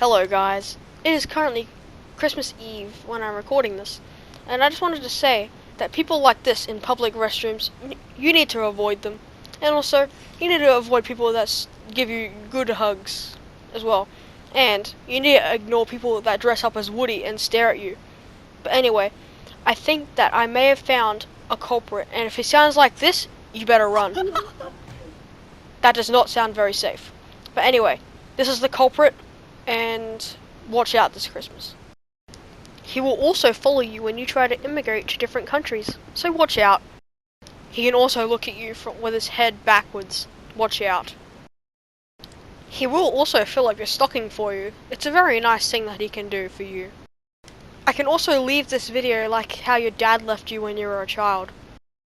Hello guys, it is currently Christmas Eve when I'm recording this, and I just wanted to say that people like this in public restrooms, you need to avoid them. And also, you need to avoid people that give you good hugs as well. And you need to ignore people that dress up as Woody and stare at you. But anyway, I think that I may have found a culprit, and if he sounds like this, you better run. That does not sound very safe. But anyway, this is the culprit, and watch out this Christmas. He will also follow you when you try to immigrate to different countries, so watch out. He can also look at you with his head backwards. Watch out. He will also fill up your stocking for you. It's a very nice thing that he can do for you. I can also leave this video like how your dad left you when you were a child.